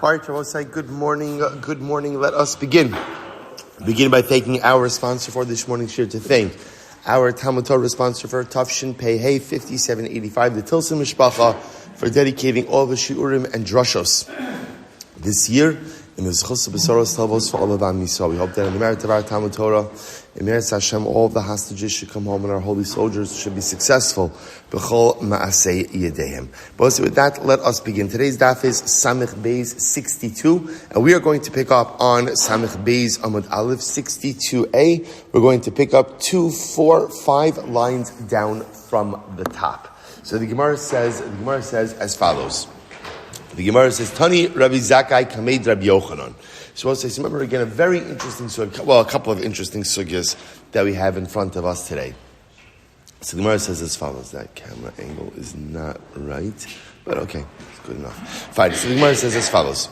All right, Rabbi, good morning. Good morning. Let us begin. Begin by thanking our sponsor for this morning's shir, to thank our Talmud Torah sponsor for Tafshin Pei Hey 5785, the Tilson Mishpacha, for dedicating all the shiurim and drushos this year in the zechus, besuros, tovos for all of Am Yisroel. We hope that in the merit of our Talmud Torah, in merit Hashem, all of the hostages should come home and our holy soldiers should be successful. B'chol ma'asei yedehem. But with that, let us begin. Today's daf is Samich Beis 62, and we are going to pick up on Samich Beis Amud Aleph 62a. We're going to pick up 2, 4, 5 lines down from the top. So the Gemara says as follows. The Gemara says, Tani Rabbi Zakkai Kamed Rabbi Yochanan. So we'll say, remember again, a very interesting sugya, well, a couple of interesting sugyas that we have in front of us today. So the Gemara says as follows. That camera angle is not right, but okay, it's good enough. Fine. So the Gemara says as follows.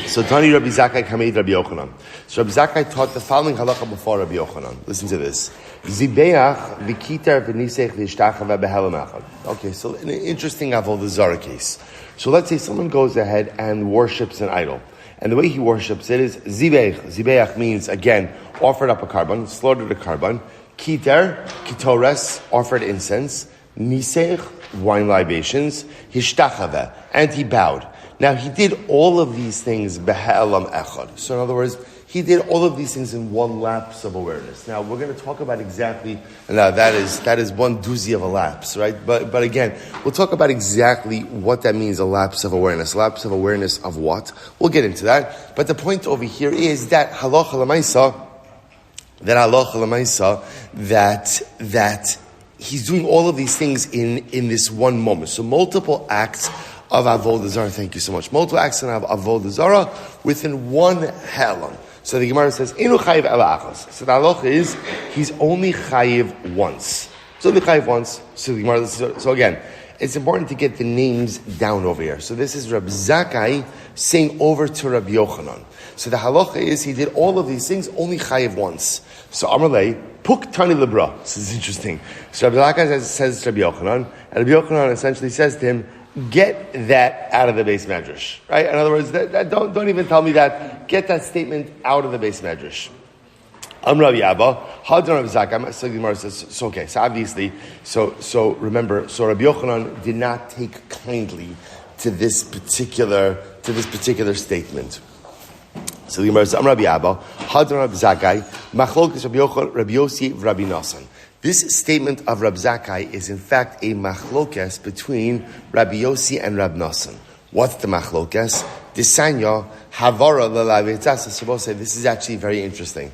So Tani Rabbi Zakkai Kamed Rabbi Yochanan. So Rabbi Zakkai taught the following halacha before Rabbi Yochanan. Listen to this. Zibeach v'kiter v'nisech v'ishtacha v'behelam echad. Okay, so an interesting avodah zarah case. So let's say someone goes ahead and worships an idol. And the way he worships it is zibeach. Zibeach means, again, offered up a carbon, slaughtered a carbon. Kiter, kitores, offered incense. Nisech, wine libations. Hishtachave, and he bowed. Now, he did all of these things behelam echad. So in other words, he did all of these things in one lapse of awareness. Now, we're going to talk about exactly, now that is one doozy of a lapse, right? But again, we'll talk about exactly what that means, a lapse of awareness. Lapse of awareness of what? We'll get into that. But the point over here is that halacha l'maisa, that he's doing all of these things in this one moment. So multiple acts of avodah zarah. Thank you so much. Multiple acts of avodah zarah within one helam. So the Gemara says, "Inu chayiv ela achos." So the halacha is he's only chayiv once. So the chayiv once. So the Gemara. So again, it's important to get the names down over here. So this is Rabbi Zakkai saying over to Rabbi Yochanan. So the halacha is he did all of these things only chayiv once. So Amalei puk tani lebra. This is interesting. So Rabbi Zakkai says to Rabbi Yochanan, and Rabbi Yochanan essentially says to him, get that out of the base medrash, right? In other words, don't even tell me that. Get that statement out of the base medrash. Rabbi Abba, Hadron Rabbi Zakkai. So the Gemara says, so okay. So obviously, so remember, so Rabbi Yochanan did not take kindly to this particular statement. So the Gemara says, Rabbi Abba, Hadron Rabbi Zakkai, Machlokes Rabbi Yossi, Rabbi Nassan. This statement of Rabbi Zakkai is in fact a machlokes between Rabbi Yossi and Rabbi Nassan. What's the machlokes? Disanya havara l'lavitzasa. So both say this is actually very interesting.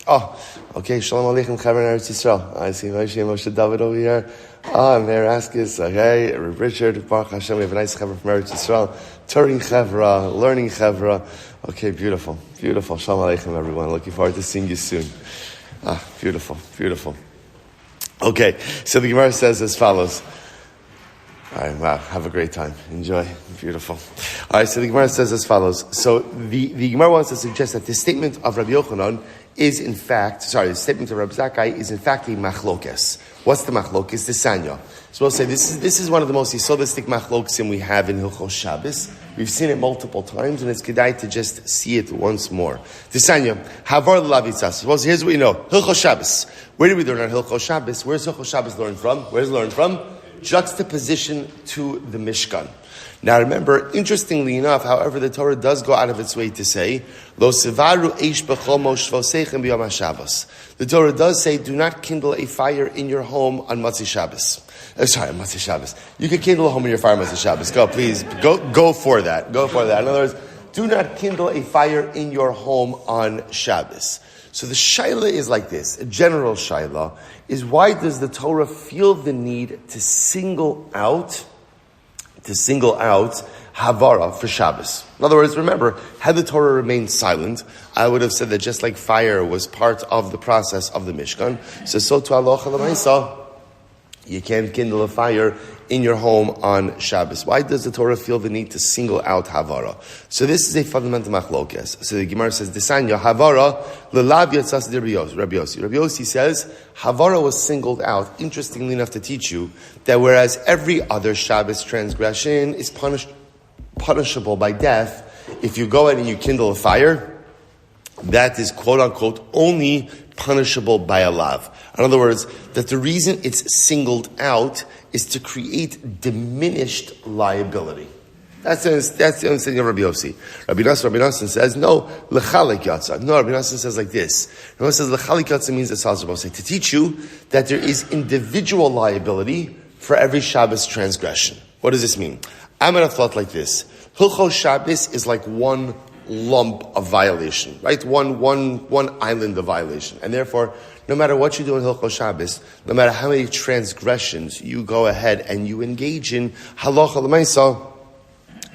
Oh, okay. Shalom aleichem, Chaver Eretz Yisrael. I see Moshe David over here. I'm there. Askis. Okay, Richard. Baruch Hashem. We have a nice Chaver from Eretz Yisrael. Turing Chavra, learning Chavra. Okay, beautiful. Shalom aleichem, everyone. Looking forward to seeing you soon. Beautiful. Okay, so the Gemara says as follows. All right, wow, have a great time. Enjoy. Beautiful. All right, so the Gemara says as follows. So the Gemara wants to suggest that the statement of Rabbi Yochanan is in fact, the statement of Rabbi Zakkai is in fact a machlokes. What's the machlokes? The sanya. So we'll say this is one of the most yesodistic machlokesim we have in Hilchos Shabbos. We've seen it multiple times, and it's kedai to just see it once more. The sanya, havar l'lavitzas. Well, here's what we know. Hilchos Shabbos. Where did we learn on Hilchos Shabbos? Where's Hilchos Shabbos learned from? Where's it learned from? Juxtaposition to the Mishkan. Now remember, interestingly enough, however, the Torah does go out of its way to say, Lo sevaru eish b'chol moshvosechem b'yom HaShabbos. The Torah does say, do not kindle a fire in your home on Matzah Shabbos. On Matzah Shabbos. You can kindle a home in your fire on Matzah Shabbos. Go for that. In other words, do not kindle a fire in your home on Shabbos. So the shaila is like this. A general shaila is, why does the Torah feel the need to single out Havara for Shabbos? In other words, remember, had the Torah remained silent, I would have said that just like fire was part of the process of the Mishkan, so to halacha l'maisa, you can't kindle a fire in your home on Shabbos. Why does the Torah feel the need to single out Havara? So this is a fundamental machlokes. So the Gemara says, Desanya Havara l'lav yatzas Rabbi Yossi. Rabbi Yossi says, Havara was singled out, interestingly enough, to teach you that whereas every other Shabbos transgression is punishable by death, if you go ahead and you kindle a fire, that is quote unquote only punishable by a lav. In other words, that the reason it's singled out is to create diminished liability. That's the understanding of Rabbi Yossi. Rabbi Nassim says, no, l'chalik yatsa. No, Rabbi Nassim says like this. Rabbi Nassim says, l'chalik yatsa means to teach you that there is individual liability for every Shabbos transgression. What does this mean? I'm going to thought like this. Hilchos Shabbos is like one lump of violation, right? One island of violation. And therefore, no matter what you do in Hilchos Shabbos, no matter how many transgressions you go ahead and you engage in, halacha l'maisa,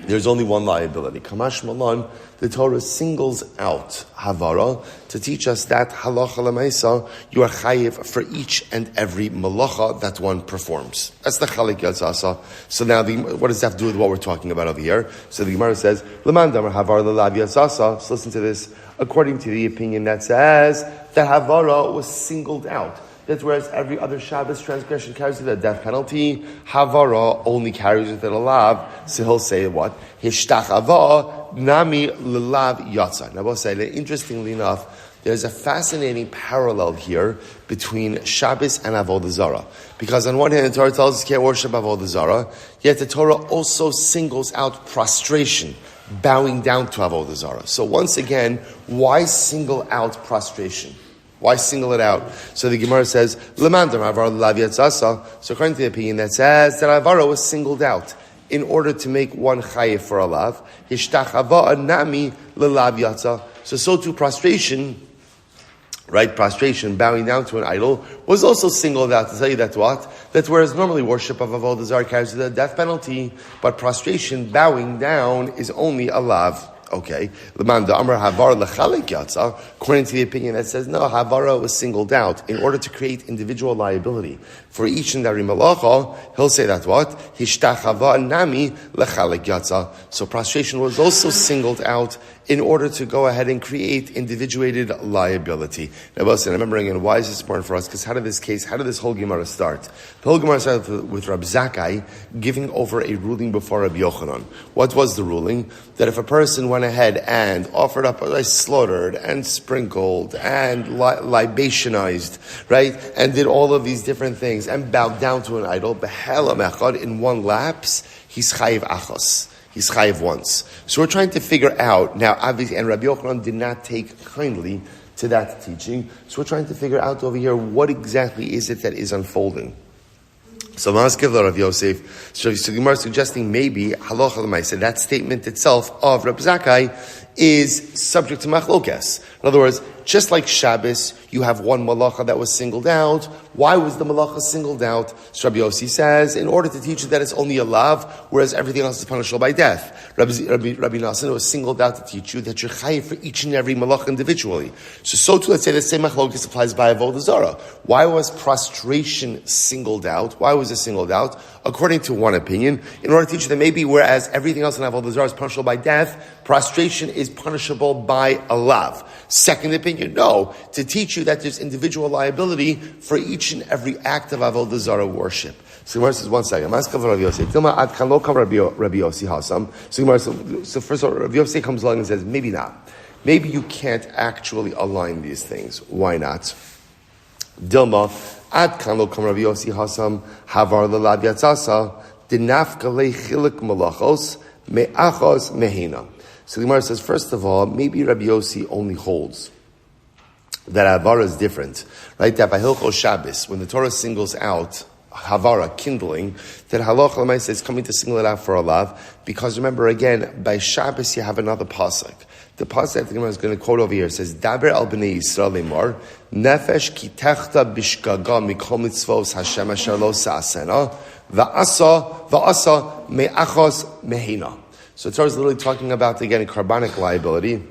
there's only one liability. Kamash Malan, the Torah singles out Havara to teach us that halacha l'maisa, you are chayiv for each and every malacha that one performs. That's the chalik yatzasa. So now, what does that have to do with what we're talking about over here? So the Gemara says, L'man damar Havara l'lav yatzasa. So listen to this. According to the opinion that says that Havara was singled out. That whereas every other Shabbos transgression carries with a death penalty, Havara only carries with it a lav. So he'll say what? Hishtachava nami l'lav yatsa. Now we'll say that interestingly enough, there's a fascinating parallel here between Shabbos and Avodah Zarah. Because on one hand, the Torah tells us you can't worship Avodah Zarah, yet the Torah also singles out prostration, bowing down to Avodah Zarah. So once again, why single out prostration? Why single it out? So the Gemara says, L'mandam Havara l'lav yatzasa. So according to the opinion that says that Havara was singled out in order to make one chayiv for a lav, Hishtachava nami l'lav yatza. So too prostration, right? Prostration, bowing down to an idol, was also singled out to tell you that what? That whereas normally worship of Avodah Zarah carries the death penalty, but prostration, bowing down, is only a lav. Okay, according to the opinion that says no, Havara was singled out in order to create individual liability for each and every malacha. He'll say that what? Hishtachava nami l'chalik yatsa. So prostration was also singled out in order to go ahead and create individuated liability. Now, listen, remember again, why is this important for us? Because how did this whole Gemara start? The whole Gemara started with Rabbi Zakkai giving over a ruling before Rabbi Yochanan. What was the ruling? That if a person went ahead and offered up, slaughtered and sprinkled and libationized, right, and did all of these different things and bowed down to an idol, behelam echad, in one lapse, he's chayiv achos. He's chayiv once. So we're trying to figure out, now obviously, and Rabbi Yochanan did not take kindly to that teaching, so we're trying to figure out over here what exactly is it that is unfolding. So Maskiv Rav Yosef, so Gemara is suggesting maybe halacha l'maisa, that statement itself of Rabbi Zakkai is subject to machlokes. In other words, just like Shabbos, you have one malacha that was singled out. Why was the malacha singled out? So Rabbi Yossi says, in order to teach you that it's only a lav, whereas everything else is punishable by death. Rabbi Nassim was singled out to teach you that you're chayiv for each and every malacha individually. So too, let's say the same machlokes applies by Avodah Zarah. Why was prostration singled out? Why was it singled out? According to one opinion, in order to teach you that maybe whereas everything else in Avodah Zarah is punishable by death, prostration is punishable by a lav. Second opinion, no, to teach you that there's individual liability for each and every act of Avodah Zarah worship. So Gemara says, one second. So first of all, Rabbi Yossi comes along and says, maybe not. Maybe you can't actually align these things. Why not? Dilma, ad kan lo kam Rabbi Yossi hasam, havar lelav yatzasa, dinafka le chilik malachos, me'achos mehina. So the Gemara says, first of all, maybe Rabbi Yossi only holds that Havara is different, right? That by Hilchos Shabbos, when the Torah singles out Havara, kindling, that halacha l'maisa is coming to single it out for a lav, because remember again, by Shabbos you have another pasuk. The pasuk that the Gemara is going to quote over here says, Daber al b'nei Yisrael lemar, nefesh ki techta bishgaga mikom mitzvos Hashem asher lo sa'asena, va'asa me'achos mehina. So the Torah is literally talking about, again, carbonic liability,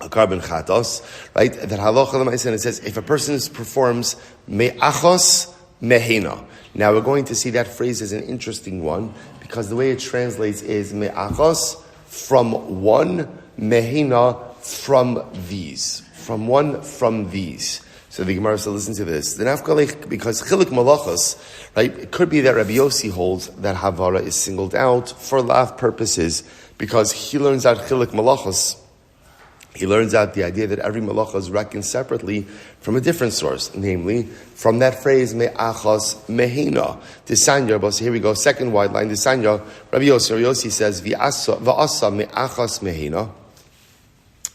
a carbon chatos, right? That halacha l'maisa, and it says, if a person performs me'achos mehina. Now we're going to see that phrase as an interesting one, because the way it translates is me'achos, from one, mehina, from these. From one, from these. So the Gemara says, listen to this. The nafkalech, because chilik malachos, right? It could be that Rabbi Yossi holds that Havara is singled out for lav purposes because he learns out chilik malachos. He learns out the idea that every malacha is reckoned separately from a different source, namely from that phrase me'achos mehina. Disanya, so here we go, second wide line. Disanya, Rabbi Yossi says v'asa me'achos mehina.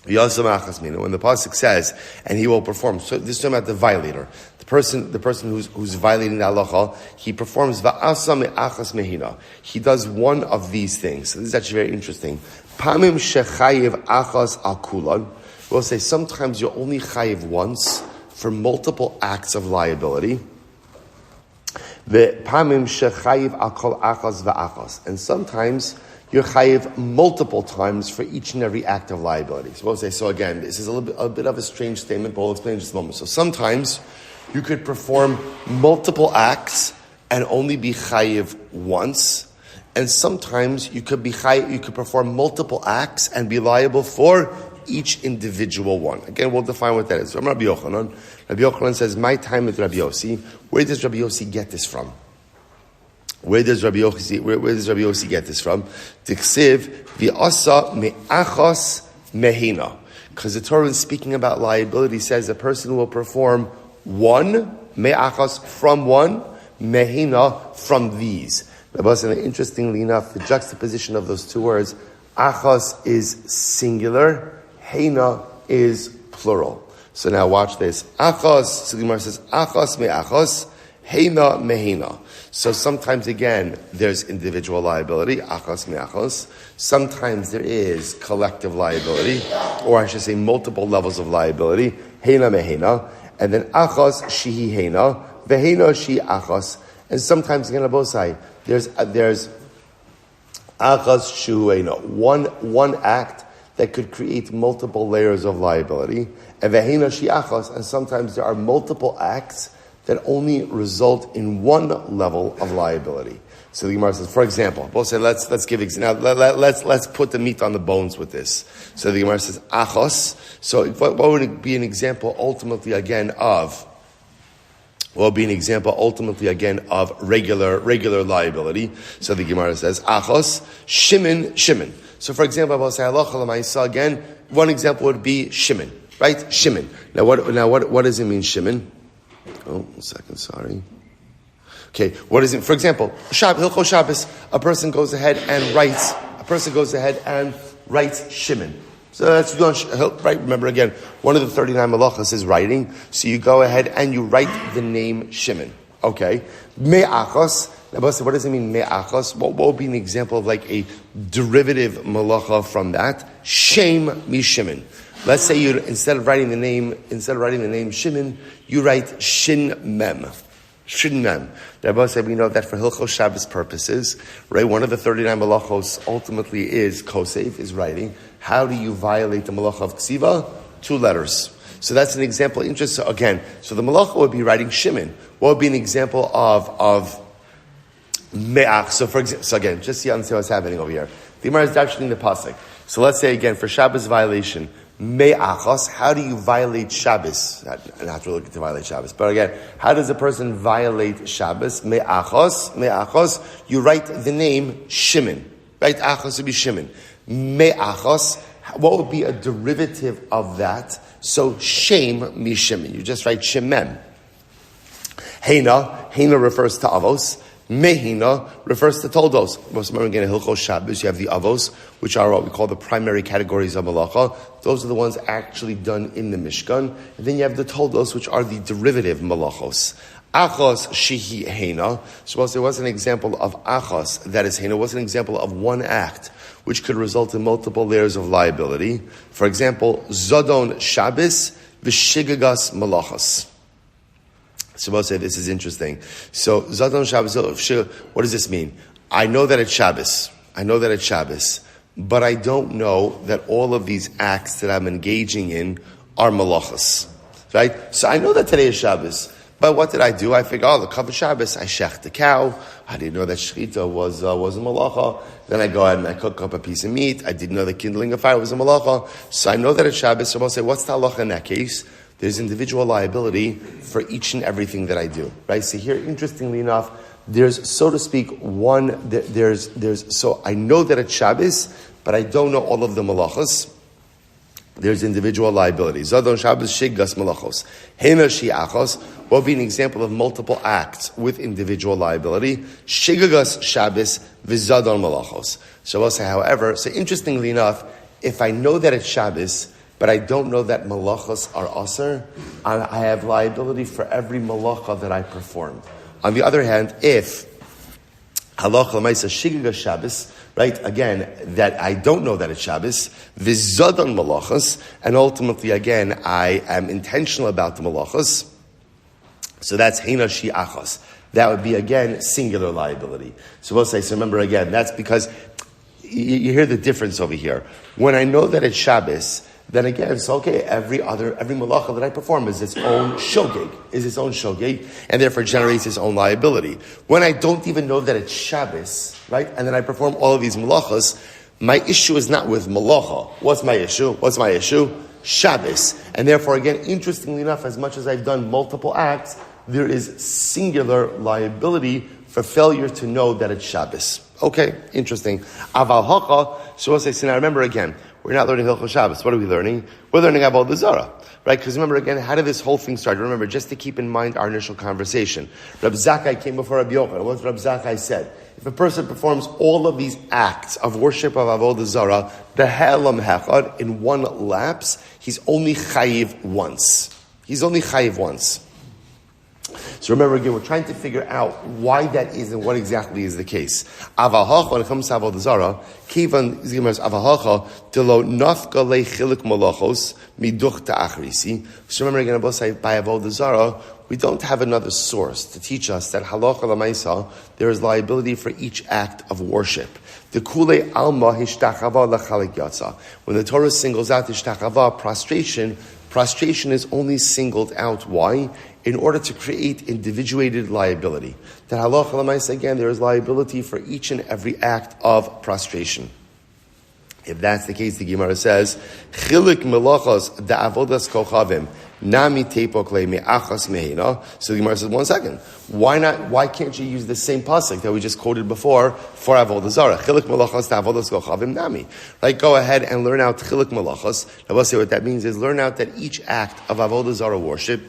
When the pasuk says, and he will perform. So this is talking about the violator, the person who's violating the halacha. He performs va'asa me'achas mehina. He does one of these things. So this is actually very interesting. Pamim shechayiv achas al kulan. We'll say sometimes you're only chayiv once for multiple acts of liability. The pamim shechayiv al kol achas va'achas, and sometimes you're chayiv multiple times for each and every act of liability. So we'll say, so again, this is a bit of a strange statement, but we'll explain in just a moment. So sometimes you could perform multiple acts and only be chayiv once, and sometimes you could perform multiple acts and be liable for each individual one. Again, we'll define what that is. From Rabbi Yochanan, Rabbi Yochanan says, my time with Rabbi Yossi. Where does Rabbi Yossi get this from? Where does Rabbi Yossi get this from? Tiksiv v'asa me'achos mehina. Because the Torah, is speaking about liability, says a person will perform one me'achos from one, mehina from these. And interestingly enough, the juxtaposition of those two words, achos is singular, heina is plural. So now watch this. Achos, so the Gemara says, achos me'achos, heina mehina. So sometimes, again, there's individual liability, achos me'achos. Sometimes there is collective liability, or I should say multiple levels of liability, heina mehina. And then achos shihi heina, veheina shi achos. And sometimes, again, on both sides, there's achos shu heina. One act that could create multiple layers of liability, and veheina shi achos. And sometimes there are multiple acts that only result in one level of liability. So the Gemara says, for example, both say let's give now let's put the meat on the bones with this. So the Gemara says achos. So what would it be an example ultimately again of? Will be an example ultimately again of regular liability. So the Gemara says achos Shimon. So for example, I will say halacha l'maisa again. One example would be Shimon, right? Shimon. Now what does it mean, Shimon? Oh, 1 second, sorry. Okay, what is it? For example, Hilchos Shabbos, a person goes ahead and writes Shimon. So that's right. Remember again, one of the 39 malachas is writing. So you go ahead and you write the name Shimon. Okay, me'achos. Now, what does it mean me'achos? What would be an example of like a derivative malacha from that? Shem mi Shimon. Let's say you instead of writing the name Shimon, you write Shin Mem. Shin Mem. Rabbi said we know that for Hilchos Shabbos purposes, right? One of the 39 malachos ultimately is kosev, is writing. How do you violate the malacha of ksiva? 2 letters. So that's an example. So again, so the malacha would be writing Shimon. What would be an example of me'ach? So again, just see what's happening over here. The Gemara is darshaning the pasuk. So let's say again for Shabbos violation. Me'achos, how do you violate Shabbos? Not really to violate Shabbos, but again, how does a person violate Shabbos? Me'achos, you write the name Shimon. Right? Achos would be Shimon. Me'achos, what would be a derivative of that? So, Shem mi Shimon. You just write Shemem. Heina refers to avos. Mehina refers to toldos. Most remember again in Hilchos Shabbos, you have the avos, which are what we call the primary categories of malacha. Those are the ones actually done in the Mishkan. And then you have the toldos, which are the derivative malachos. Achos shihi heina. So it was an example of achos, that is heina, was an example of one act, which could result in multiple layers of liability. For example, Zodon Shabbos v'shigagas malachos. So we'll say this is interesting. So Zadon Shabbos, what does this mean? I know that it's Shabbos, but I don't know that all of these acts that I'm engaging in are malachas. Right? So I know that today is Shabbos, but what did I do? I figured, the cover Shabbos, I shecht the cow. I didn't know that shechita was a malacha. Then I go ahead and I cook up a piece of meat. I didn't know that kindling a fire was a malacha. So I know that it's Shabbos. So I'll say, what's the halacha in that case? There's individual liability for each and everything that I do, right? So here, interestingly enough, there's, so to speak, so I know that it's Shabbos, but I don't know all of the malachos. There's individual liability. Zadon Shabbos Shiggas Malachos. Hena Shiachos will be an example of multiple acts with individual liability. Shiggas Shabbos Vizadon Malachos. So we'll say, however, so interestingly enough, if I know that it's Shabbos, but I don't know that malachos are aser, I have liability for every malacha that I performed. On the other hand, if halacha l'maisa shiggas Shabbos, right, again, that I don't know that it's Shabbos, v'zadon malachos, and ultimately, again, I am intentional about the malachos, so that's hena shi'achos. That would be, again, singular liability. So we'll say, so remember again, that's because you hear the difference over here. When I know that it's Shabbos, then again, it's okay, every malacha that I perform is its own shogeg, and therefore generates its own liability. When I don't even know that it's Shabbos, right, and then I perform all of these malachas, my issue is not with malacha. What's my issue? Shabbos. And therefore, again, interestingly enough, as much as I've done multiple acts, there is singular liability for failure to know that it's Shabbos. Okay, interesting. Aval hacha, so we'll say, so now remember again, we're not learning Hilchos Shabbos. What are we learning? We're learning about the Zara, right? Because remember again, how did this whole thing start? Remember, just to keep in mind our initial conversation. Rab Zakkai came before Rabbi Yochanan. What Rab Zakkai said? If a person performs all of these acts of worship of Avodah Zara, the Ha'elam Hechad, in one lapse, he's only chayiv once. So remember again, we're trying to figure out why that is and what exactly is the case. Avahacha, when it comes to Avodah Zara, kivan avahacha delo nafka le chilik malachos miduch ta'achrisi. So remember again, by Avodah Zara, we don't have another source to teach us that halacha l'maisa, there is liability for each act of worship. The kule alma hishtachava lachalik yatsa. When the Torah singles out hishtachava, prostration is only singled out. Why? In order to create individuated liability. That halacha l'maisa, again, there is liability for each and every act of prostration. If that's the case, the Gemara says, Chilik melachos da'avodas kochavim nami tepok le me'achas mehina. So the Gemara says, 1 second. Why can't you use the same pasuk that we just quoted before for Avodah Zara? Chilik melachos da'avodas kochavim nami. Right, go ahead and learn out chilik melachos. Now we'll say what that means is learn out that each act of Avodah Zara worship,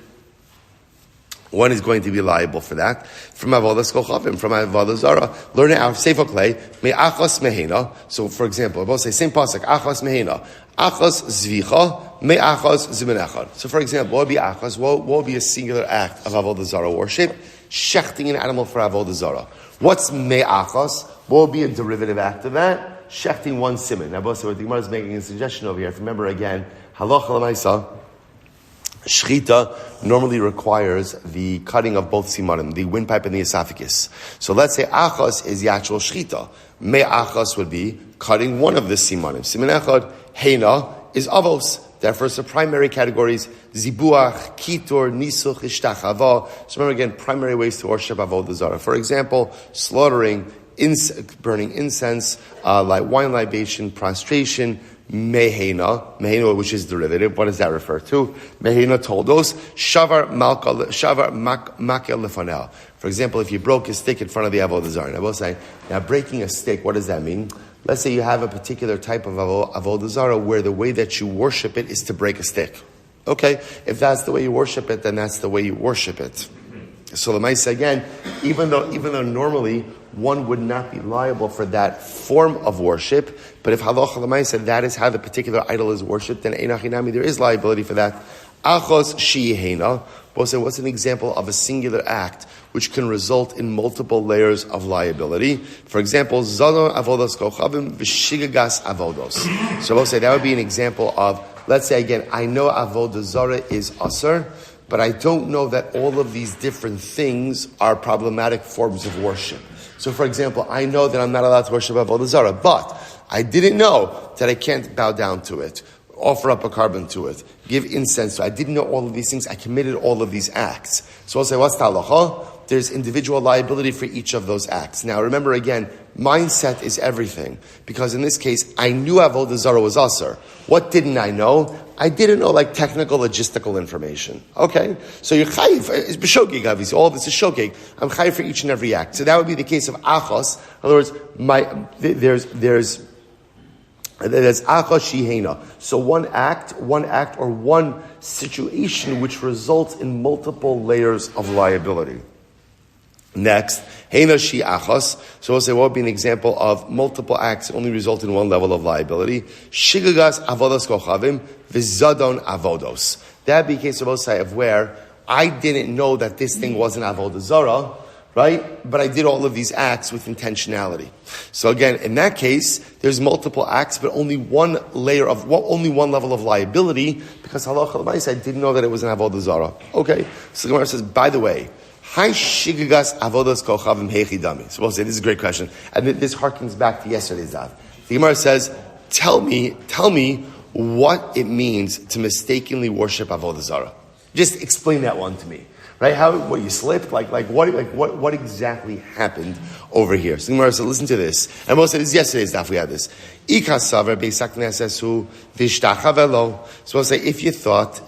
one is going to be liable for that. From Avodas Kochavim, from Avodah Zara, learn it out of Sefer Klei, me'achas mehena. So, for example, I will say, same pasuk, achas mehena. Achas zvicha, me'achas zimenechad. So, for example, what would be achas? What would be a singular act of Avodah Zara worship? Shechting an animal for Avodah Zara. What's me'achas? What would be a derivative act of that? Shechting one siman. Now, what the Gemara is making a suggestion over here. If you remember again, halacha l'maisa, Shchita normally requires the cutting of both simanim, the windpipe and the esophagus. So let's say achas is the actual shchita. Me'achas would be cutting one of the simanim. Siman echad, heina, is avos. Therefore, the primary categories, zibuach, kitor, nisuch, ishtachava. So remember again, primary ways to worship avodah zara. For example, slaughtering, burning incense, like wine libation, prostration, Mehena, which is derivative. What does that refer to? Mehena toldos, shavar makel lefanel. For example, if you broke a stick in front of the Avodah Zarah. I will say, now breaking a stick, what does that mean? Let's say you have a particular type of Avodah Zarah where the way that you worship it is to break a stick. Okay, if that's the way you worship it, then that's the way you worship it. So the Maisa again, even though normally one would not be liable for that form of worship, but if halacha l'maisa, that is how the particular idol is worshipped, then einachinami, there is liability for that. Achos shihena. What's an example of a singular act which can result in multiple layers of liability? For example, zano avodos kochavim v'shigagas avodos. So we'll say that would be an example of, let's say again, I know avodah zara is asr, but I don't know that all of these different things are problematic forms of worship. So, for example, I know that I'm not allowed to worship Avodah Zarah, but I didn't know that I can't bow down to it, offer up a carbon to it, give incense to it. I didn't know all of these things. I committed all of these acts. So I'll say, what's the halacha? There's individual liability for each of those acts. Now, remember again, mindset is everything. Because in this case, I knew Avodah Zarah was asr. What didn't I know? I didn't know like technical, logistical information. Okay? So you're chayiv. It's b'shogeg, obviously. All this is shogeg. I'm chayiv for each and every act. So that would be the case of achos. In other words, there's And then that's achas shihena. So one act, or one situation which results in multiple layers of liability. Next, hena shi achas. So we'll say what would be an example of multiple acts only result in one level of liability. Shigagas avodos kochavim v'zadon avodos. That'd be a case of Osai of where I didn't know that this thing wasn't avodah zarah, right? But I did all of these acts with intentionality. So again, in that case, there's multiple acts, but only one level of liability, because halacha l'maisa, I didn't know that it was an avodah zarah. Okay, so the Gemara says, by the way, Hai shigagas avodas kochavim heichidami. So we'll say this is a great question, and this harkens back to yesterday's daf. The Gemara says, tell me what it means to mistakenly worship avodah zarah. Just explain that one to me, right? What you slipped? What exactly happened over here? So the Gemara said, listen to this, and we'll say this yesterday's daf. We had this. So we'll say if you thought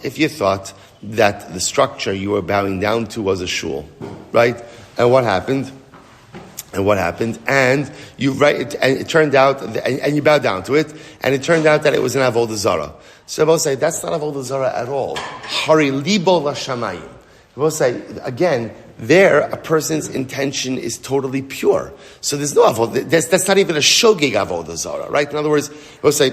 that the structure you were bowing down to was a shul, right? And what happened? And it turned out, and you bowed down to it, and it turned out that it was an avodah zarah. So we'll say that's not avodah zarah at all. Hari libo l'shamayim. We'll say again, there a person's intention is totally pure. So there's no avodah. That's not even a shogeg avodah zarah, right? In other words, we'll say,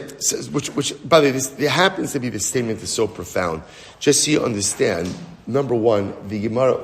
which by the way, there happens to be this statement is so profound. Just so you understand, number one, the Gemara.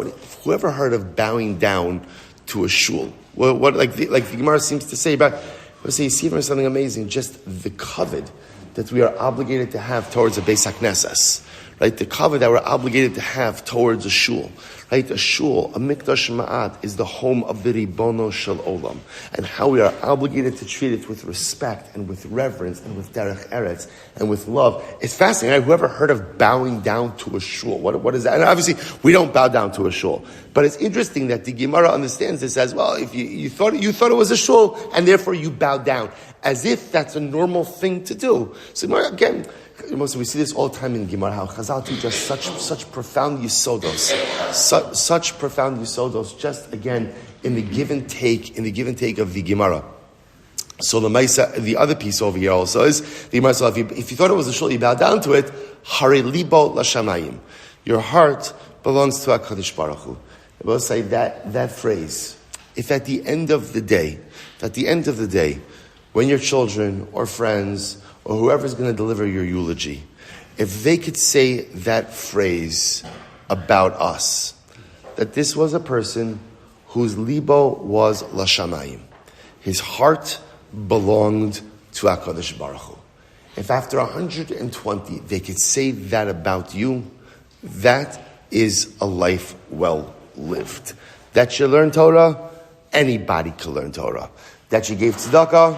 Whoever heard of bowing down to a shul? What the Gemara seems to say about. We'll say, you see from something amazing. Just the kavod that we are obligated to have towards a Beis HaKnesses, right? The kavod that we're obligated to have towards a shul, right? A shul, a mikdash ma'at, is the home of the Ribono Shel Olam, and how we are obligated to treat it with respect and with reverence and with derech eretz and with love. It's fascinating, right? Whoever heard of bowing down to a shul? What is that? And obviously, we don't bow down to a shul, but it's interesting that the Gemara understands this as well. If you thought it was a shul, and therefore you bow down, as if that's a normal thing to do. So again, we see this all the time in Gemara, how Chazal teach us such profound yisodos, such profound yisodos, just again in the give and take of the Gemara. So the other piece over here also is the Gemara. So if you thought it was a shul, you bow down to it. Hari libo l'shamayim. Your heart belongs to HaKadosh Baruch Hu. We'll say that phrase. If at the end of the day, when your children or friends or whoever's going to deliver your eulogy, if they could say that phrase about us, that this was a person whose libo was l'shamayim, his heart belonged to HaKadosh Baruch Hu. If after 120 they could say that about you, that is a life well lived. That you learn Torah, anybody can learn Torah. That you gave tzedakah,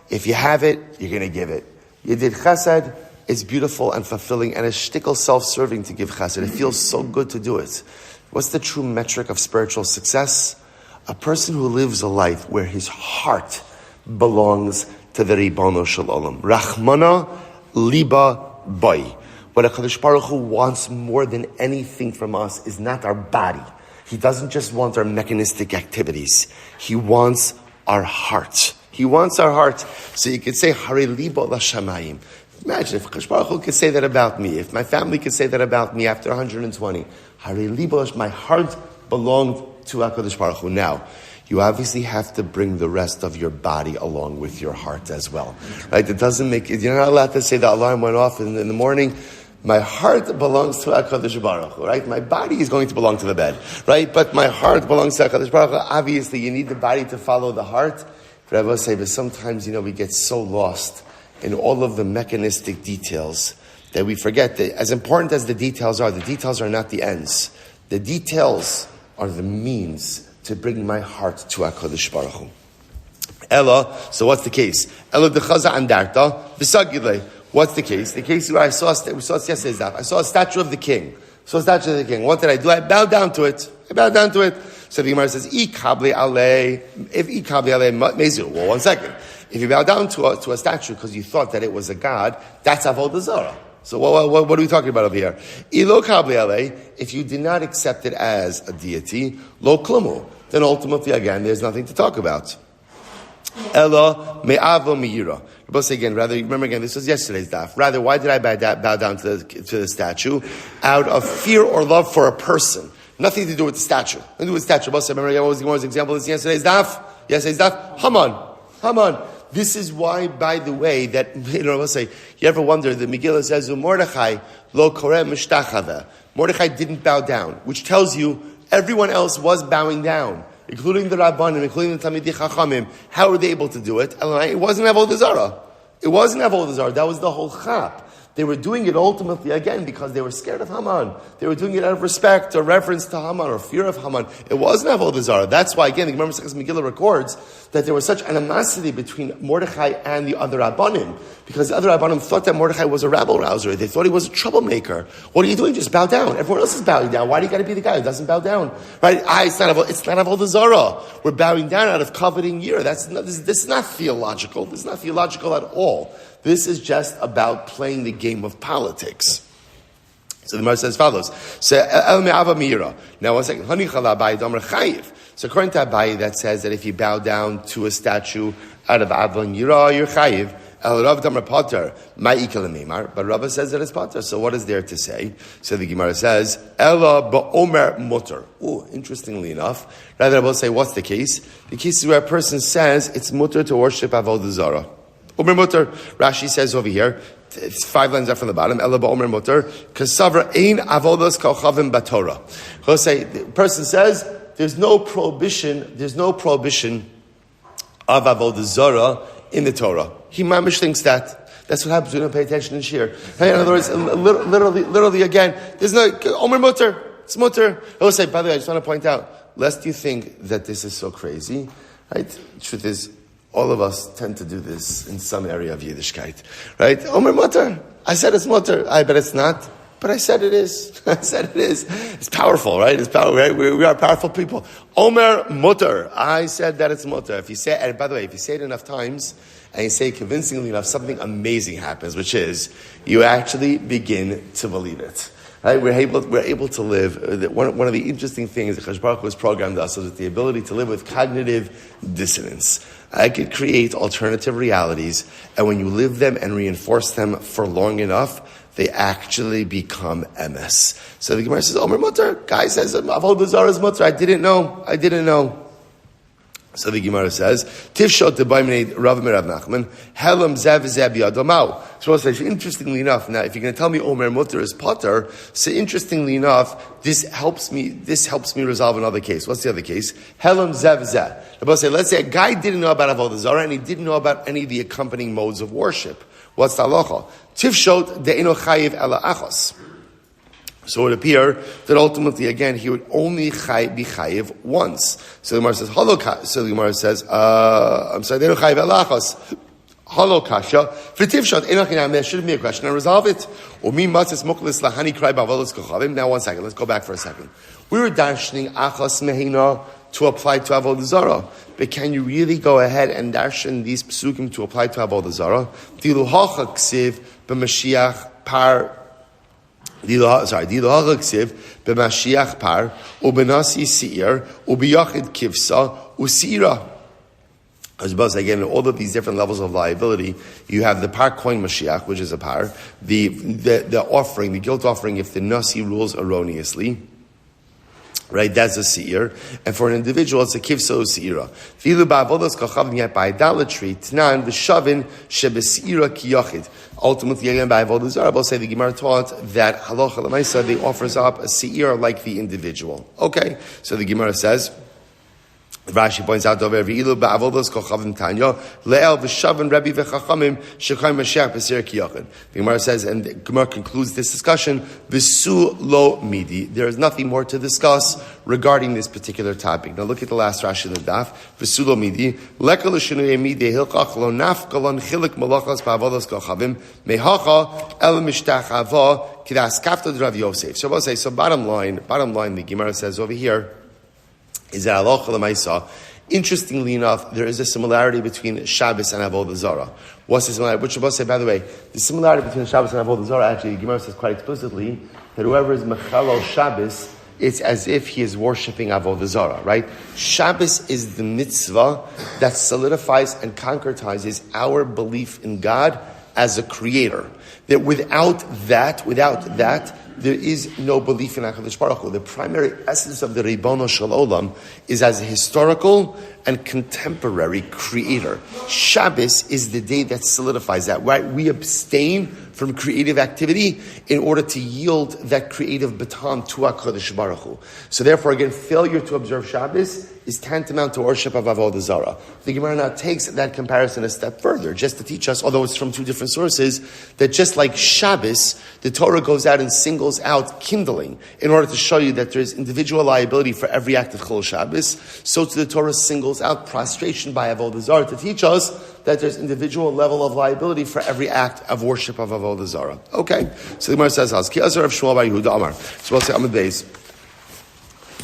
if you have it, you're going to give it. You did chesed, it's beautiful and fulfilling, and it's shtickle self-serving to give chesed. It feels so good to do it. What's the true metric of spiritual success? A person who lives a life where his heart belongs to the Ribono Shel Olam. Rachmana liba boy. What HaKadosh Baruch Hu wants more than anything from us is not our body. He doesn't just want our mechanistic activities. He wants our heart. He wants our heart. So you could say, Hari libo l'shamayim. Imagine if HaKadosh Baruch Hu could say that about me, if my family could say that about me after 120. Hari libo, my heart belonged to HaKadosh Baruch Hu. Now, you obviously have to bring the rest of your body along with your heart as well. Right? It doesn't make it, you're not allowed to say the alarm went off in the morning. My heart belongs to HaKadosh Baruch Hu, right? My body is going to belong to the bed, right? But my heart belongs to HaKadosh Baruch Hu. Obviously, you need the body to follow the heart. But I will say, but sometimes, we get so lost in all of the mechanistic details that we forget that as important as the details are not the ends. The details are the means to bring my heart to HaKadosh Baruch Hu. Ella, so what's the case? Ella dechaza andarta v'sagile. What's the case? The case where we saw it yesterday. I saw a statue of the king. What did I do? I bowed down to it. So the Gemara says, "Ikabli alei." If ikabli alei mezu. Well, 1 second. If you bow down to a statue because you thought that it was a god, that's avodah zarah. So what are we talking about over here? Ilo kabli alei. If you did not accept it as a deity, lo klumu. Then ultimately, again, there's nothing to talk about. Ella me'avo me'ira. Rabbi say again, remember again, this was yesterday's daf. Rather, why did I bow down to the statue? Out of fear or love for a person. Nothing to do with the statue. Nothing to do with the statue. Rabbi say, remember again, what was the Gemara's example of yesterday's daf? Yesterday's daf? Haman. This is why, by the way, that, Rabbi say, you ever wonder, the Megillah says, Mordechai lo koreh mishtachave. Mordechai didn't bow down, which tells you everyone else was bowing down, including the Rabbanim, including the Talmidei Chachamim. How were they able to do it? It wasn't Avodah Zarah. It wasn't Avodah Zarah. That was the whole chap. They were doing it ultimately, again, because they were scared of Haman. They were doing it out of respect or reverence to Haman or fear of Haman. It wasn't Avodah Zarah. That's why, again, the Gemara Megillah records that there was such animosity between Mordechai and the other Rabbanim, because the other Rabbanim thought that Mordechai was a rabble-rouser. They thought he was a troublemaker. What are you doing? Just bow down. Everyone else is bowing down. Why do you got to be the guy who doesn't bow down? Right? It's not Avodah Zarah. We're bowing down out of coveting year. This is not theological. This is not theological at all. This is just about playing the game of politics. So the Gemara says as follows. Now 1 second. So according to Abaye, that says that if you bow down to a statue out of Avon Yira, you're chayiv. But Rava says that it's pater. So what is there to say? So the Gemara says, Ella ba'omer mutter. Interestingly enough, rather I will say, what's the case? The case is where a person says it's mutter to worship Avodah Zarah. Omer mutter. Rashi says over here, it's 5 lines up from the bottom. Ella ba'omer mutter. Kasavra ein avodas kochavim b'Torah. He'll say, the person says, there's no prohibition of Avodah Zarah in the Torah. He mamish thinks that. That's what happens when you don't pay attention in Shir. In other words, literally again, there's no Omer mutter. It's mutter. He'll say, by the way, I just want to point out, lest you think that this is so crazy, right? The truth is, all of us tend to do this in some area of Yiddishkeit, right? Omer mutter. I said it's mutter. I bet it's not. But I said it is. It's powerful, right? It's powerful, right? We are powerful people. Omer mutter. I said that it's mutter. If you say, and by the way, if you say it enough times, and you say it convincingly enough, something amazing happens, which is, you actually begin to believe it. Right? We're able to live. One of the interesting things that Kadosh Baruch Hu has programmed us is the ability to live with cognitive dissonance. I could create alternative realities, and when you live them and reinforce them for long enough, they actually become emes. So the Gemara says, Omer mutter. Guy says, Avodah Zarah is mutter. I didn't know. So the Gemara says, Tifshot debaymnei Rav Merav Nachman, Helam zev yadamau. So interestingly enough, now if you're going to tell me Omer mutter is potter, so interestingly enough, this helps me resolve another case. What's the other case? Helam zev zeh. Let's say a guy didn't know about Avodah Zarah and he didn't know about any of the accompanying modes of worship. What's the halacha? Tifshot de'eno chayiv ela achos. So it would appear that ultimately, again, he would only be chayiv once. So the Gemara says, they don't chayiv ela achos. Halo kasha. V'tivshot eno chinam. There shouldn't be a question. And resolve it. Now 1 second. Let's go back for a second. We were darshaning achos mehina to apply to Avodah Zarah. But can you really go ahead and darshan these psukim to apply to Avodah Zarah? Dilu hacha ksiv b'mashiach par. Dilu hacha ksiv b'mashiach par ubenasi seir ubiyachid kivsa usira. As well as again, all of these different levels of liability, you have the par coin Mashiach, which is a par, the offering, the guilt offering, if the nasi rules erroneously. Right, that's a seir, and for an individual, it's a kivso seira. Filu ba'avodas kachavim yet by idolatry tnan v'shavin shebeseira kiyachid. Ultimately, again by avodah zarah, we'll say the Gemara taught that halacha l'maisa they offers up a seir like the individual. Okay, so the Gemara says. Rashi points out over Ilu ba'avodos kochavim tanya le'el v'shavin Rebbe v'chachamim shekayim Mashiach b'seir kiyachid. The Gemara says, and the Gemara concludes this discussion, v'su lo midi. There is nothing more to discuss regarding this particular topic. Now look at the last Rashi in the daf. V'su lo midi lekal shenuyei midi hilchach lo nafkalon chilik malachas ba'avodos kochavim mehacha el mishtachava kidas kafta Rav Yosef. So we'll say, so bottom line, the Gemara says over here, is that halacha l'maisa. Interestingly enough, there is a similarity between Shabbos and Avodah Zarah. What's the similarity? Which Shabbos say, by the way, the similarity between Shabbos and Avodah Zarah, actually, the Gemara says quite explicitly that whoever is mechalal Shabbos it's as if he is worshipping Avodah Zarah, right? Shabbos is the mitzvah that solidifies and concretizes our belief in God as a creator. That without that, there is no belief in HaKadosh Baruch Hu. The primary essence of the Ribono Shel Olam is as a historical and contemporary creator. Shabbos is the day that solidifies that, right? We abstain from creative activity in order to yield that creative baton to HaKadosh Baruch Hu. So therefore, again, failure to observe Shabbos is tantamount to worship of Avodah Zarah. The Gemara now takes that comparison a step further, just to teach us, although it's from two different sources, that just like Shabbos, the Torah goes out and singles out kindling in order to show you that there is individual liability for every act of Chol Shabbos, so too the Torah singles out prostration by Avodah Zarah to teach us that there's individual level of liability for every act of worship of Avodah Zarah. Okay, so the Gemara says, Ki Azar of Shmuel bar Yehuda Amar. So we'll say, Amud Beis.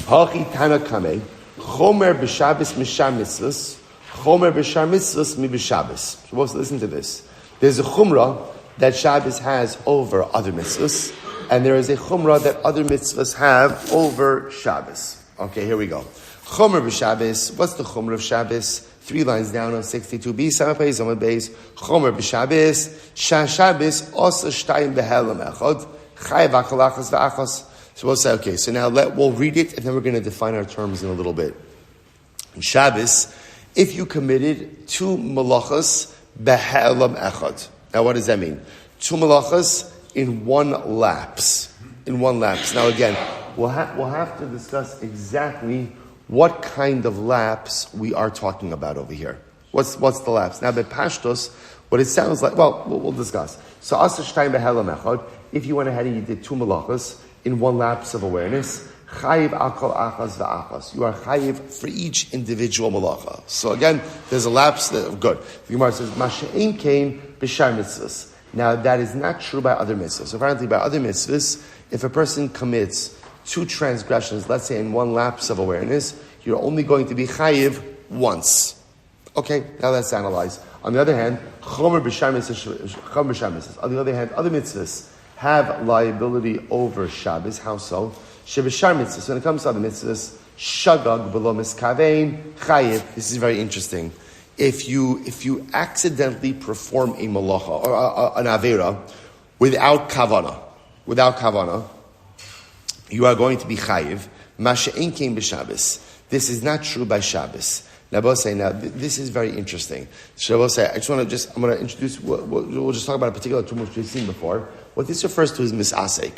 Hachi Tana Kameh. Chomer b'Shabbos misham mitzvos, Chomer b'shar mitzvos mi b'Shabbos. So supposed to listen to this. There's a chumrah that Shabbos has over other mitzvos, and there is a chumrah that other mitzvos have over Shabbos. Okay, here we go. Chomer b'Shabbos. What's the chumrah of Shabbos? 3 lines down on 62b. Samapay Zomad Beis. Chomer b'Shabbos. Shabbos also shtayim behelam echad. Chayav achal achas v'achas. So we'll say, okay, so now we'll read it, and then we're going to define our terms in a little bit. In Shabbos, if you committed 2 malachas, behelam echad. Now what does that mean? 2 malachas in 1 lapse. In 1 lapse. Now again, we'll have to discuss exactly what kind of lapse we are talking about over here. What's the lapse? Now, bepashtos, what it sounds like, well, we'll discuss. So, asa shtayim behelam echad, if you went ahead and you did 2 malachas, in 1 lapse of awareness, chayiv akol achas v'achas. You are chayiv for each individual malacha. So again, there's a lapse good. The Gemara says, Masha'in came b'shar mitzvahs. Now that is not true by other mitzvahs. So apparently by other mitzvahs, if a person commits 2 transgressions, let's say in 1 lapse of awareness, you're only going to be chayiv once. Okay, now let's analyze. On the other hand, chomer b'shar mitzvahs. On the other hand, other mitzvahs have liability over Shabbos. How so? Shebeshar mitzvahs. When it comes to other mitzvahs, shagag below miskavein chayiv. This is very interesting. If you accidentally perform a malacha or an avera without kavana, you are going to be chayiv. Masha'in came b'Shabbos. This is not true by Shabbos. Now, this is very interesting. So, I'm going to introduce, we'll just talk about a particular term which we've seen before. What this refers to is misasek.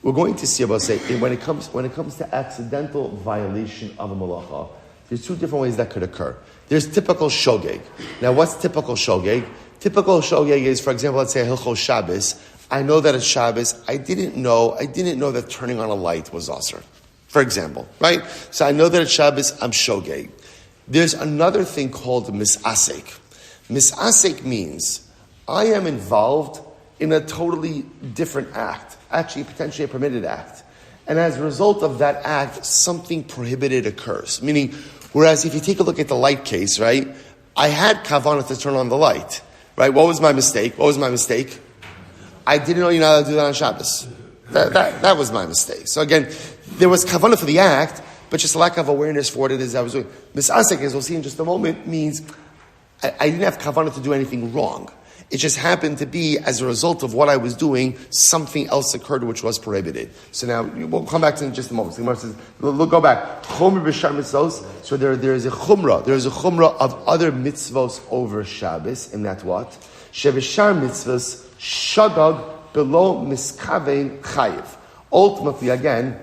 We're going to see when it comes to accidental violation of a malacha, there's 2 different ways that could occur. There's typical shogeg. Now, what's typical shogeg? Typical shogeg is, for example, let's say Hilchos Shabbos. I know that it's Shabbos. I didn't know that turning on a light was asur. For example, right? So I know that it's Shabbos. I'm shogeg. There's another thing called misasek. Misasek means I am involved in a totally different act, actually potentially a permitted act. And as a result of that act, something prohibited occurs. Meaning, whereas if you take a look at the light case, right, I had kavanah to turn on the light, right? What was my mistake? I didn't know you're not allowed to do that on Shabbos. That was my mistake. So again, there was kavanah for the act, but just a lack of awareness for what it is I was doing. Misasek, as we'll see in just a moment, means I didn't have kavanah to do anything wrong. It just happened to be, as a result of what I was doing, something else occurred which was prohibited. So now, we'll come back to it in just a moment. So the Gemara says, we'll go back. Chomer b'shar mitzvos. So there is a chumrah of other mitzvos over Shabbos, and that's what? Shebeshar mitzvos, shagag below miskavein chayiv. Ultimately, again,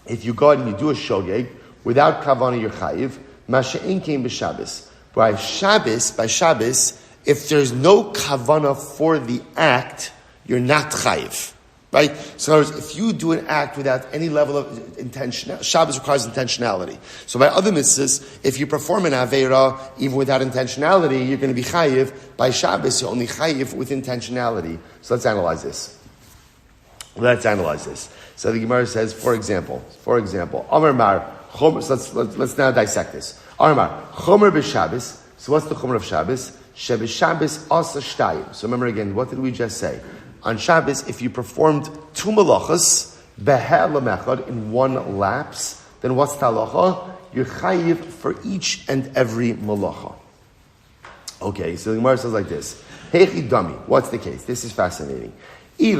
if you go ahead and you do a shogeg, without kavanah you're chayiv, masha'in came b'Shabbos. By Shabbos, if there's no kavanah for the act, you're not chayiv. Right? So in other words, if you do an act without any level of intention, Shabbos requires intentionality. So by other mitzvahs, if you perform an aveira even without intentionality, you're going to be chayiv. By Shabbos, you're only chayiv with intentionality. So let's analyze this. So the Gemara says, for example, Amar Mar, Chomer, so let's now dissect this. Amar Mar, Chomer b'Shabbos. So what's the Chomer of Shabbos? Shabbos asa shtayim. So remember again, what did we just say? On Shabbos, if you performed 2 malachas, Behel lemechad, in one lapse, then what's talacha? You're chayiv for each and every malacha. Okay, so the Gemara says like this. Hechi dami, what's the case? This is fascinating. Okay,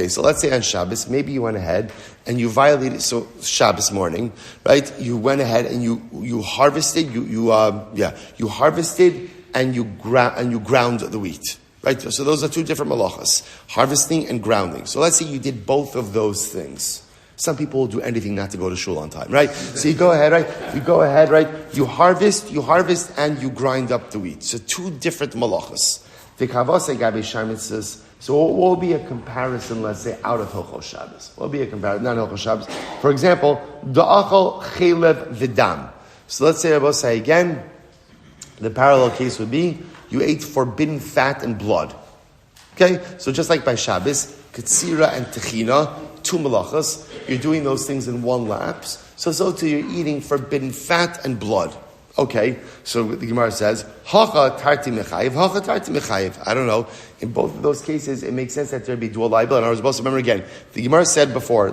so let's say on Shabbos, maybe you went ahead and you violated, so Shabbos morning, right? You went ahead and you harvested, you harvested and you ground the wheat, right? So those are two different malachas, harvesting and grounding. So let's say you did both of those things. Some people will do anything not to go to shul on time, right? So you go ahead, right? You harvest and you grind up the wheat. So two different malachas. So what will be a comparison, let's say, out of Hilchos Shabbos? What will be a comparison, not Hilchos Shabbos? For example, da'achal chelev v'dam. So let's say, I will say again, the parallel case would be, you ate forbidden fat and blood. Okay? So just like by Shabbos, katsira and techina, two malachas, you're doing those things in one lapse. So too you're eating forbidden fat and blood. Okay, so the Gemara says, Hacha tarti mechayiv. I don't know. In both of those cases, it makes sense that there be dual liability. And I was supposed to remember again, the Gemara said before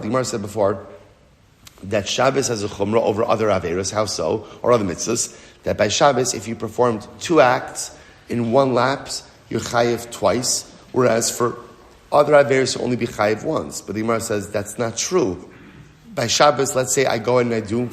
that Shabbos has a chumrah over other averos. How so? Or other mitzvahs. That by Shabbos, if you performed two acts in one lapse, you're chayiv twice. Whereas for other averos, you only be chayiv once. But the Gemara says that's not true. By Shabbos, let's say I go and I do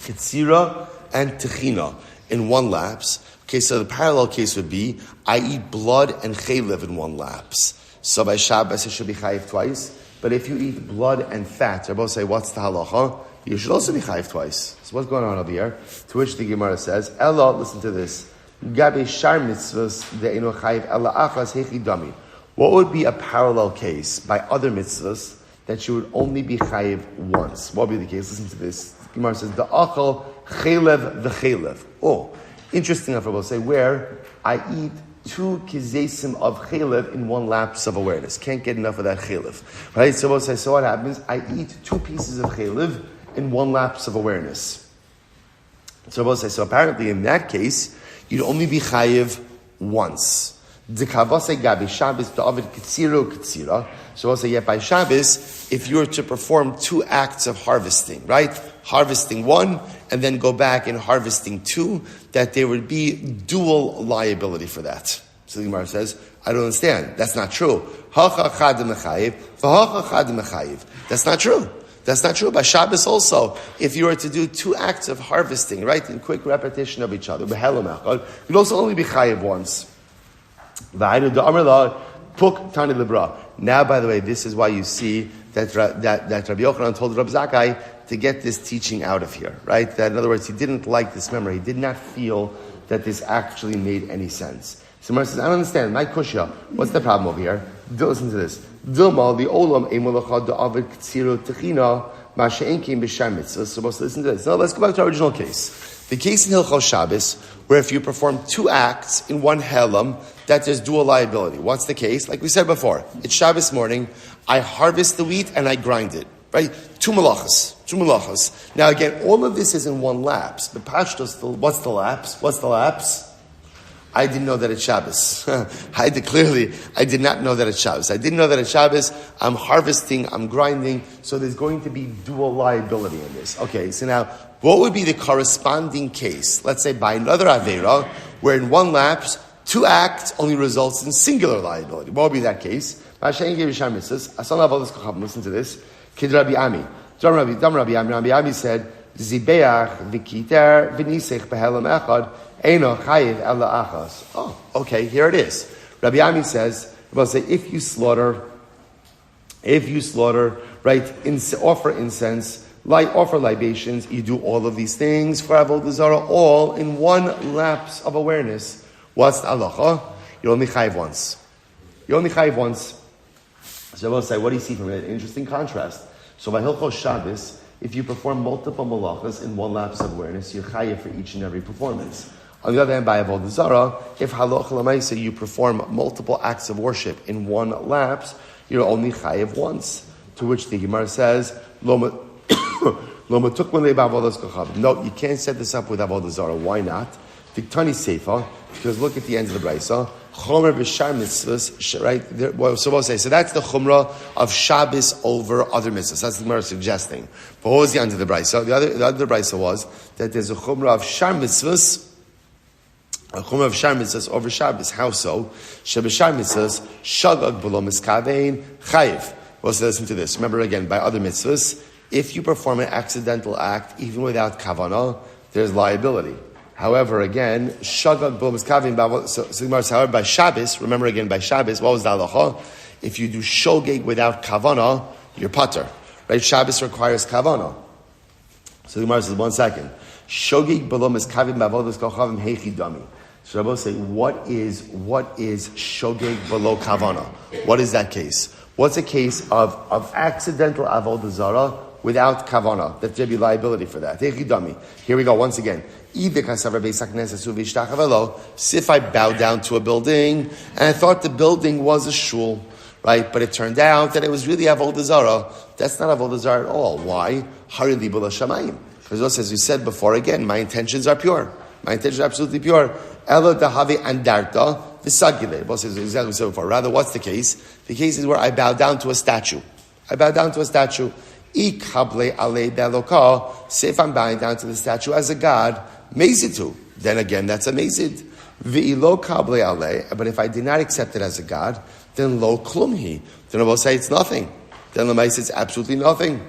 ketzira and techina in one lapse. Okay, so the parallel case would be, I eat blood and chaylev in one lapse. So by Shabbos, it should be chayiv twice. But if you eat blood and fat, I both say, what's the halacha? You should also be chayiv twice. So what's going on over here? To which the Gemara says, Ella, listen to this. Gabe shar mitzvahs de'eno chayiv ella achas hechi dami. What would be a parallel case by other mitzvahs that you would only be chayiv once? What would be the case? Listen to this. The Gemara says, da'achal chelev v'chelev. Oh, interesting enough, I will say, where I eat two kizesim of chelev in one lapse of awareness. Can't get enough of that chelev. Right? So we'll say, so what happens? I eat two pieces of chelev in one lapse of awareness. So we'll say, so apparently in that case, you'd only be chayiv once. So we'll say, yeah, by Shabbos, if you were to perform two acts of harvesting, right? Harvesting one, and then go back and harvesting two, that there would be dual liability for that. So the Gemara says, I don't understand. That's not true. That's not true. That's not true. By Shabbos also, if you were to do two acts of harvesting, right, in quick repetition of each other, you'd also only be chayiv once. Now, by the way, this is why you see that Rabbi Yochanan told Rabbi Zakkai to get this teaching out of here, right? That in other words, he didn't like this memory. He did not feel that this actually made any sense. So Mar says, I don't understand. My kushya, what's the problem over here? Listen to this. Dilma, the olam emolacha da'avid ktsiro techina masha'enkim b'shar So supposed to listen to this. Now let's go back to our original case. The case in Hilchos Shabbos, where if you perform two acts in one helam, that there's dual liability. What's the case? Like we said before, it's Shabbos morning, I harvest the wheat and I grind it, right? Two malachas. Now again, all of this is in one lapse. But Pashtos, what's the lapse? I didn't know that it's Shabbos. I did not know that it's Shabbos. I didn't know that it's Shabbos. I'm harvesting, I'm grinding, so there's going to be dual liability in this. Okay, so now, what would be the corresponding case? Let's say by another Aveira, where in one lapse, two acts only results in singular liability. What would be that case? Listen to this. Kid Rabbi Ami. Rabbi Ami said, Zibeach v'kiter v'nisech behelam echad eino chayiv ela achas. Oh, okay, here it is. Rabbi Ami says, if you slaughter, right, offer incense, offer libations, you do all of these things for Avodah Zarah, all in one lapse of awareness. What's the halacha? You only chayiv once. So I will say, what do you see from it? Interesting contrast. So by Hilchos Shabbos, if you perform multiple malachas in one lapse of awareness, you're chayiv for each and every performance. On the other hand, by Avodah Zarah, if halacha l'maisa you perform multiple acts of worship in one lapse, you're only chayiv once. To which the Gemara says, no, you can't set this up with Avodah Zarah. Why not? Tiktani Seifa, Because look at the end of the brisa. Chomer b'shar mitzvahs, right? So we'll say, so that's the chumrah of Shabbos over other mitzvahs. That's the Gemara suggesting. But what was the end of the brisa? The other brisa was that there's a chumrah of shar mitzvahs, a chumrah of shar mitzvahs over Shabbos. How so? Sheb'shar mitzvahs, shagag b'lo miskavein chayiv. Well, so listen to this. Remember again, by other mitzvahs, if you perform an accidental act, even without kavanah, there's liability. However, again, shagag b'lo miskavein. However, by Shabbos, remember again, by Shabbos, what was the halacha? If you do shogeg without kavanah, you're pater. Right? Shabbos requires kavanah. So the Gemara says, 1 second. Shogeg b'lo miskavein b'avodas kochavim heichi dami. So Rabbi say, what is shogeg below kavana? What is that case? What's a case of accidental avodah zarah without kavana? That there be liability for that. Here we go once again. If I bow down to a building and I thought the building was a shul, right? But it turned out that it was really avodah zarah. That's not avodah zarah at all. Why? Harili b'la shamayim. Because as we said before, again, my intentions are pure. My intentions are absolutely pure. Elo dahavi andarta v'sagile. Both says exactly what we said before. Rather, what's the case? The case is where I bow down to a statue. Ik hable ale beloka. Say if I'm bowing down to the statue as a god, mezitu. Then again, that's a mezid. V'ilo kable ale. But if I did not accept it as a god, then lo klumhi. Then I will say it's nothing. Then the mezid it's absolutely nothing.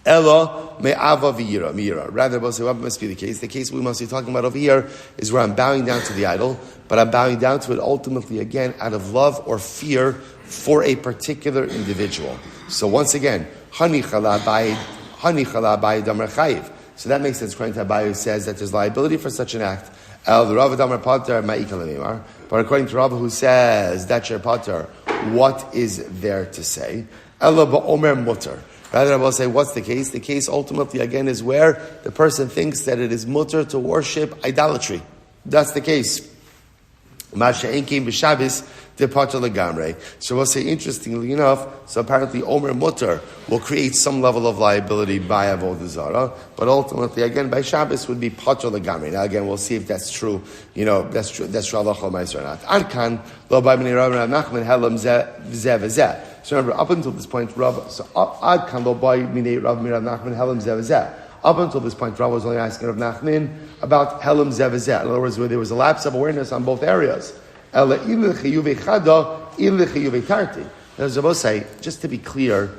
Ella me'ava v'yira. Rather, we'll say what must be the case. The case we must be talking about over here is where I'm bowing down to the idol, but I'm bowing down to it ultimately again out of love or fear for a particular individual. So once again, hani chala bayid damar chayiv. So that makes sense. According to Abaye, who says that there's liability for such an act. El the Rav damar pater ma'ikal. But according to Rav, who says that's your pater, what is there to say? Ella ba'omer mutter. Rather, I will say, what's the case? The case ultimately, again, is where the person thinks that it is mutter to worship idolatry. That's the case. So we'll say, interestingly enough, so apparently Omer Mutter will create some level of liability by Avodah Zarah, but ultimately, again, by Shabbos would be Pater Legamre. Now, again, we'll see if that's true. That's true Allah or not. Arkan, lo by Bnei Rav Nachman, Helam Zeh V'zeh. So remember, up until this point, Rav Up until this point, Rav was only asking Rav Nachman about Helam Zeh. In other words, where there was a lapse of awareness on both areas. As I will say, just to be clear,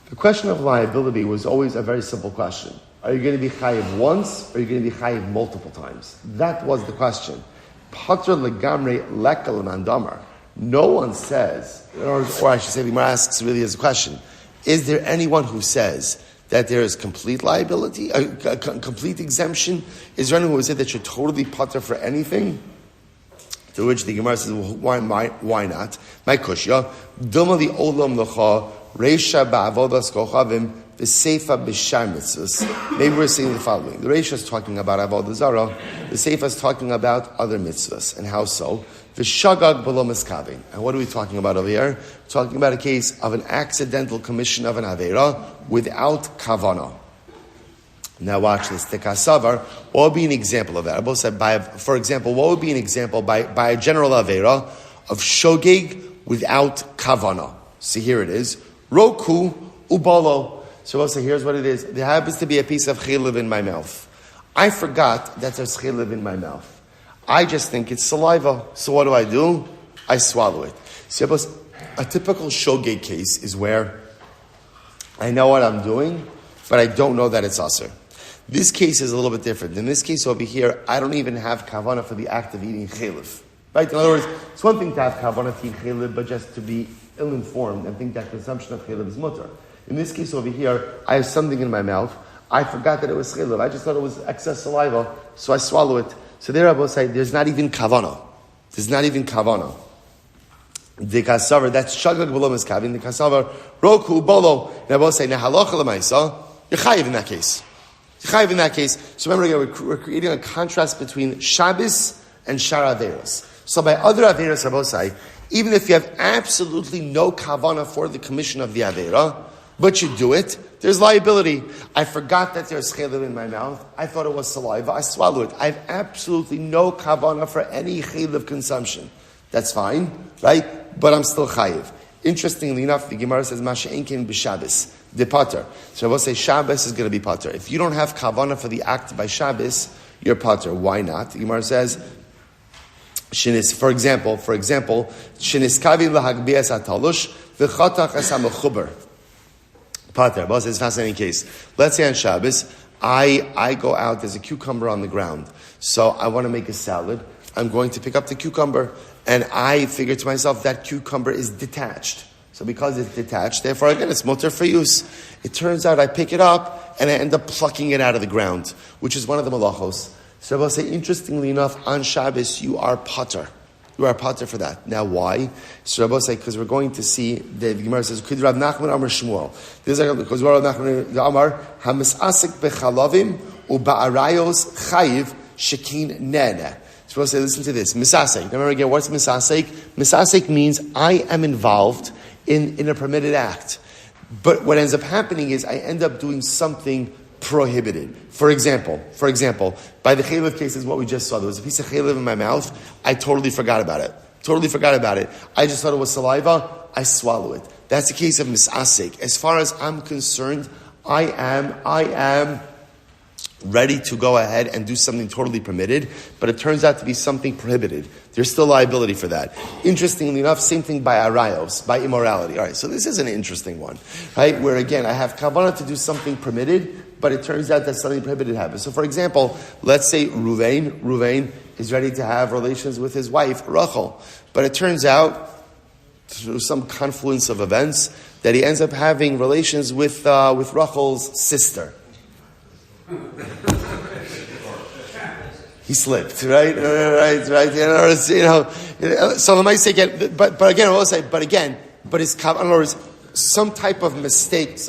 the question of liability was always a very simple question. Are you going to be chayiv once, or are you going to be chayiv multiple times? That was the question. Pater legamre lekal mandamar. No one says, or I should say, the Gemara asks really as a question: is there anyone who says that there is complete liability, a complete exemption? Is there anyone who would say that you're totally pater for anything? To which the Gemara says, well, why not? My kushya, dumali olam lecha reisha ba'avodas kochavim v'seifa b'shar mitzvahs. Maybe we're saying the following: the reisha is talking about avodah zarah, the seifa is talking about other mitzvahs, and how so? V'shagag b'lo miskavin. And what are we talking about over here? We're talking about a case of an accidental commission of an avera without kavana. Now watch this. The kasavar, what would be an example of that? I both said, for example, what would be an example by a general avera of shogeg without kavana? See, here it is. Roku ubalo. So we'll say, here's what it is. There happens to be a piece of chiliv in my mouth. I forgot that there's chiliv in my mouth. I just think it's saliva. So what do? I swallow it. So a typical shogeg case is where I know what I'm doing, but I don't know that it's aser. This case is a little bit different. In this case over here, I don't even have kavanah for the act of eating chiliv. Right? In other words, it's one thing to have kavanah to eat chiliv, but just to be ill-informed and think that consumption of chiliv is mutter. In this case over here, I have something in my mouth. I forgot that it was chiliv. I just thought it was excess saliva, so I swallow it. So there I will say, there's not even kavanah. There's not even kavanah. The kasavar, that's shagag b'lo miskavin. The kasavar, roku bolo. And I will say, now halacha l'maisa, you're chayiv in that case. Chayiv in that case. So remember again, we're creating a contrast between Shabbos and Shar Averos. So by other Averos, Rabosai, even if you have absolutely no kavana for the commission of the Avera, but you do it, there's liability. I forgot that there's chaylev in my mouth. I thought it was saliva. I swallow it. I have absolutely no kavanah for any chaylev consumption. That's fine, right? But I'm still chayiv. Interestingly enough, the Gemara says, Masha Enkin b'Shabbos, the pater. So I will say Shabbos is going to be pater. If you don't have kavanah for the act by Shabbos, you're pater. Why not? The Gemara says, for example, Shinis kavi lahagbias atalush v'chatach es hamechuber. Pater. Well, it's a fascinating case. Let's say on Shabbos, I go out, there's a cucumber on the ground. So I want to make a salad. I'm going to pick up the cucumber. And I figure to myself, that cucumber is detached. So because it's detached, therefore, again, it's mutter for use. It turns out I pick it up, and I end up plucking it out of the ground, which is one of the malachos. So I'll say, interestingly enough, on Shabbos, you are pater. You are pater for that. Now, why? So Rabbi say, because we're going to see, the Gemara says, Kid Rav Nachman Amar Shmuel. This is because Rav Nachman Amar, Hamisasik bechalavim uba'arayos chayiv shekin nene. So we'll say, listen to this. Misasek. Remember again, what's misasek? Misasek means I am involved in a permitted act. But what ends up happening is I end up doing something prohibited. For example, by the chaylev case is what we just saw. There was a piece of chaylev in my mouth. I totally forgot about it. I just thought it was saliva. I swallow it. That's the case of misasek. As far as I'm concerned, I am ready to go ahead and do something totally permitted, but it turns out to be something prohibited. There's still liability for that. Interestingly enough, same thing by arayos, by immorality. All right, so this is an interesting one, right? Where again, I have kavanah to do something permitted, but it turns out that something prohibited happens. So for example, let's say Ruvain is ready to have relations with his wife, Rachel, but it turns out, through some confluence of events, that he ends up having relations with Rachel's sister. He slipped, right? Right. So I might say again, but again, I will say, but his in other words, some type of mistake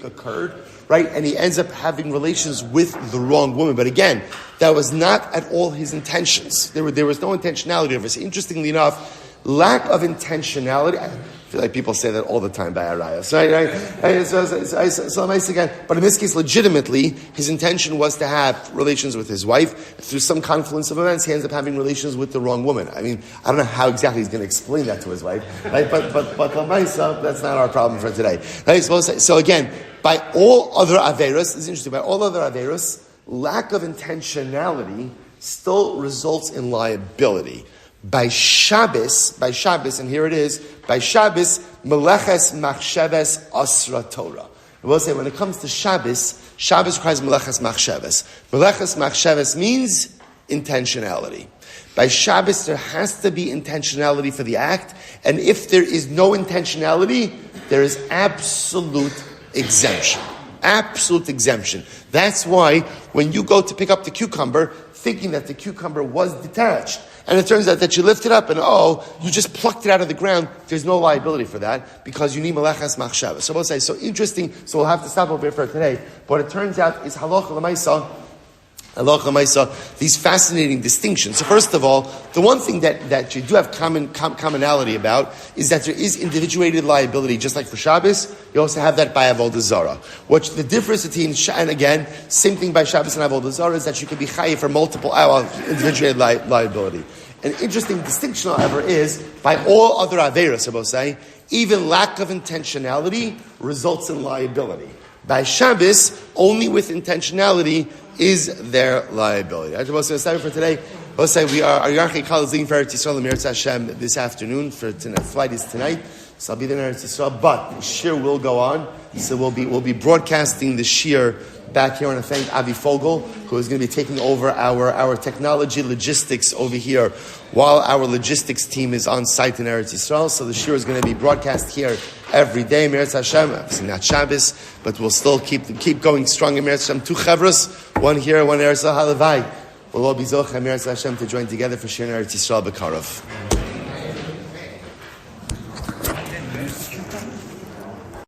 occurred, right? And he ends up having relations with the wrong woman. But again, that was not at all his intentions. There was no intentionality of this. Interestingly enough, lack of intentionality. I feel like people say that all the time by arayos, right? So nice again. But in this case, legitimately, his intention was to have relations with his wife. Through some confluence of events, he ends up having relations with the wrong woman. I mean, I don't know how exactly he's going to explain that to his wife, right? But that's not our problem for today. Right? So again, by all other averos, it's interesting. By all other averos, lack of intentionality still results in liability. By Shabbos, and here it is, by Shabbos, meleches machsheves asra Torah. I will say, when it comes to Shabbos requires meleches machsheves. Meleches machsheves means intentionality. By Shabbos, there has to be intentionality for the act, and if there is no intentionality, there is absolute exemption. Absolute exemption. That's why when you go to pick up the cucumber, thinking that the cucumber was detached, and it turns out that you lift it up and you just plucked it out of the ground, there's no liability for that because you need meleches machshavah. So we'll say, so interesting, so we'll have to stop over here for today. But what it turns out is halacha l'maisa, these fascinating distinctions. So first of all, the one thing that you do have commonality about is that there is individuated liability, just like for Shabbos, you also have that by Avodah Zarah. What the difference between, and again, same thing by Shabbos and Avodah Zarah, is that you can be chayiv for multiple individuated liability. An interesting distinction, however, is by all other averos, I will say, even lack of intentionality results in liability. By Shabbos, only with intentionality is their liability. I will say for today. We'll say we are Yarchei Kal is leaving for Eretz Yisrael Eretz Hashem this afternoon. For tonight, flight is tonight, so I'll be there in Eretz Yisrael. But the shir will go on, so we'll be broadcasting the shir back here. I want to thank Avi Fogel, who is going to be taking over our technology logistics over here, while our logistics team is on site in Eretz Yisrael. So the shir is going to be broadcast here every day. Eretz Hashem, obviously not Shabbos, but we'll still keep going strong in Eretz Hashem. Two chavros, one here, one Eretz Halavai. We'll all be zoch and Eretz Hashem to join together for shir in Eretz Yisrael B'Karov.